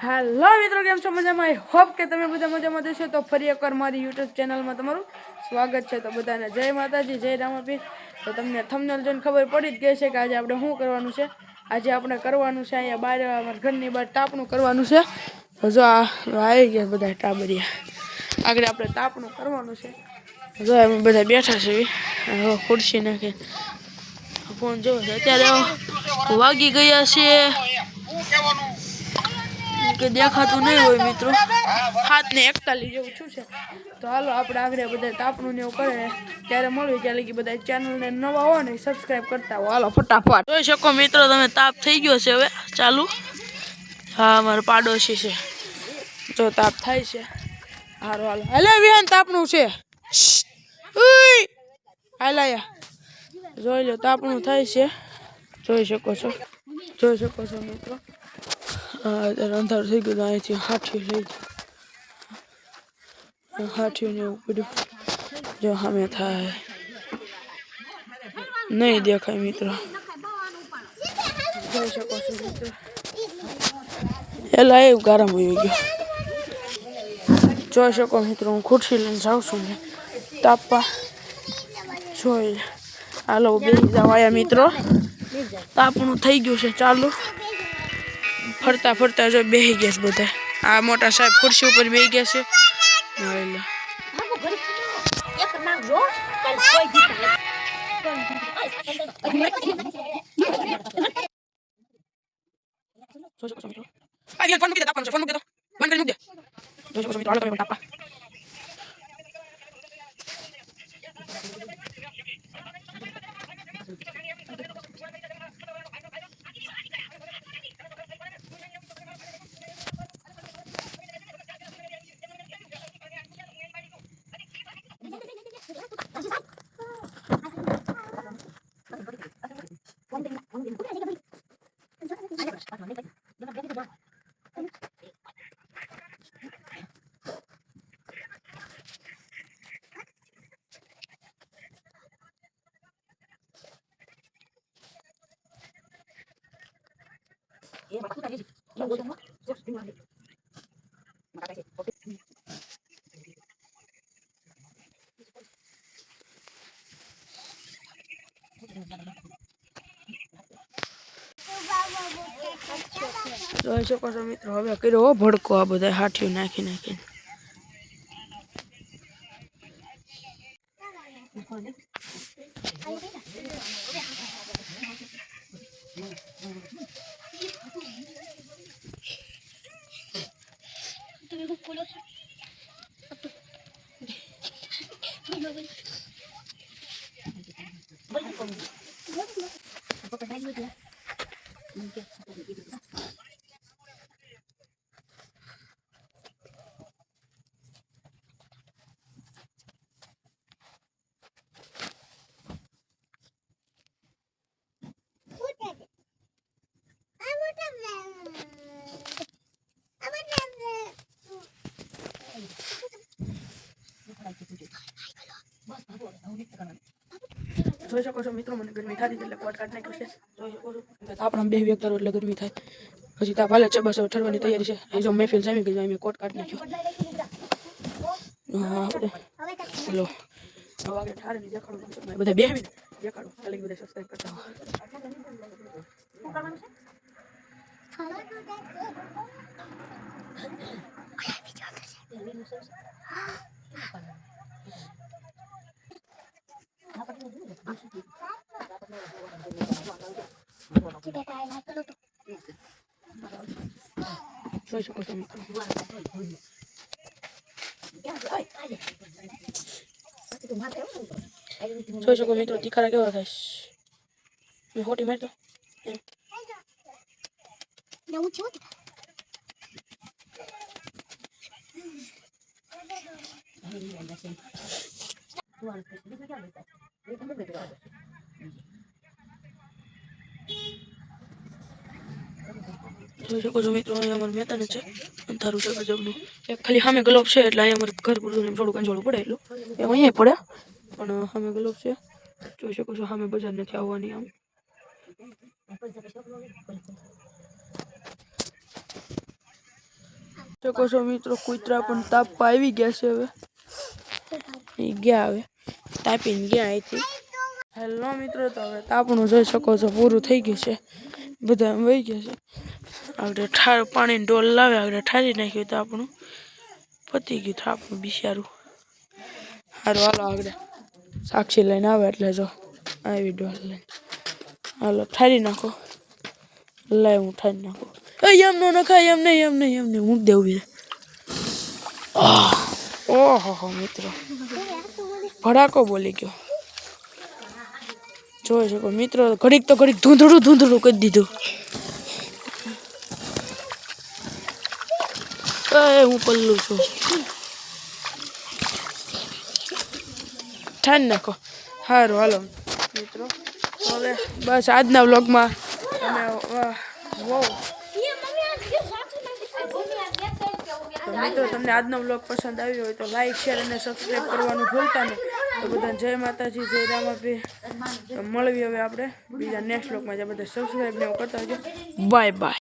Hello મિત્રો, કેમ છો? મજામાં? આઈ હોપ કે તમે બધા મજામાં જશો. તો ફરી એકવાર મારી યુટ્યુબ ચેનલમાં તમારું સ્વાગત છે. તો બધાને જય માતાજી, જય રામાપીર. તો તમને થંબનેલ જોઈને ખબર પડી જ ગઈ છે કે આજે આપણે શું કરવાનું છે. આજે આપણે કરવાનું છે અહીંયા બહાર, અમારા ઘરની બહાર તાપણું કરવાનું છે. તો જો આવી ગયા બધા ટાબરિયા. આગળ આપણે તાપણું કરવાનું છે. જો અમે બધા બેઠા છે, ખુરશી નાખી ફોન જોવો છે. અત્યારે વાગી ગયા છે કે દેખાતું નહીં હોય મિત્રો, 7:41 જેવું છું છે. તો હાલો આપણે આગળ બધા તાપણું ને એવું કરે ત્યારે મળ્યું. ત્યાં લગી બધા ચેનલને નવા હોય ને સબસ્ક્રાઈબ કરતા હો. હાલો ફટાફટ. જોઈ શકો મિત્રો તમે, તાપ થઈ ગયો છે હવે ચાલુ. હા, અમારો પાડોશી છે, જો તાપ થાય છે. હાલો હાલો હાલે વિહાન તાપણું છે. હાલાયા જોઈ લો, તાપણું થાય છે. જોઈ શકો છો મિત્રો. અંધારું થઈ ગયું. અહીંથી હાથીઓ લઈ જાય, હાથીઓ ને એવું બધું જો સામે થાય. નહીં દેખાય મિત્રો, જોઈ શકો છો મિત્રો. એલા એવું ગરમ હોઈ ગયો. જોઈ શકો મિત્રો, હું ખુરશી લઈને જાઉં છું ને તાપવા. જોઈ હાલો બેસી જાવ આયા મિત્રો. તાપણું થઈ ગયું છે ચાલુ. ફરતા ફરતા જો બેસી ગયા છે બધા. આ મોટા સાહેબ ખુરશી ઉપર બેસી ગયા છે. જોઈ શકો છો મિત્રો, હવે કર્યો ભડકો આ બધા હાથીઓ નાખી નાખીને. જોઈ શકો છો મિત્રો, મને ગરમી થતી એટલે કોટ કાઢ નાખ્યો છે. જોઈ શકો છો આપણે બે વ્યક્તિ એટલે ગરમી થાય. હજી તાપ હાલે છે, બસ ઠરવાની તૈયારી છે. એ જો મહેફિલ જામી ગઈ, મેં કોટ કાઢ નાખ્યો. હા બોલો, હવે ઠારીને દેખાડું બધા બેહવીને દેખાડું. ચાલી બધા સબસ્ક્રાઈબ કરતા હો. જોઈ શકો છો મિત્રો, જોઈ શકો મિત્રો તીખારા કેવા થાય. મેં હોટી મારતો જોઈ શકો છો મિત્રો, અહીંયા અમારું મેદાન છે અંધારું છે ગજબનું. ખાલી સામે ગ્લોબ છે એટલે અહીંયા અમારે ઘર પૂરું થોડું કંજોળું પડે એટલું એમ અહીંયા પડે, પણ સામે ગ્લોબ છે. જોઈ શકો છો સામે બજાર નથી આવવાની. આમ શકો છો મિત્રો કૂતરા પણ તાપવા આવી ગયા છે હવે એ ગયા હવે તાપીને ગયા અહીંથી હેલો મિત્રો તો હવે તાપણું જોઈ શકો છો પૂરું થઈ ગયું છે બધા વહી ગયા છે આપણે ઠાર પાણીની ડોલ લાવે આપણે ઠારી નાખ્યું તાપણું પતી ગયું તાપણું બિચારું સારું હાલો આગળ સાક્ષી લઈને આવે એટલે જો આવી ડોલ લઈને હાલો ઠારી નાખો લાય હું ઠારી નાખું એમ નો નખાય એમ નહીં મૂક દેવું ઓહો મિત્રો ભડાકો બોલી ગયો જોઈ શકો મિત્રો ઘડીક તો ઘડીક ધૂંધળું કરી દીધું હું પલ્લું છું ઠારી નાખો સારું હાલો મિત્રો હવે બસ આજના વ્લોગમાં તમે તો મિત્રો તમને આજનો વ્લોગ પસંદ આવ્યો હોય તો લાઈક શેર અને સબસ્ક્રાઈબ કરવાનું ભૂલતા નહીં તો બધાને જય માતાજી જય રામાપીર મળવી હવે આપણે બીજા નેક્સ્ટ વ્લોગમાં જે બધા સબસ્ક્રાઈબ ને એવું કરતા હોજો બાય બાય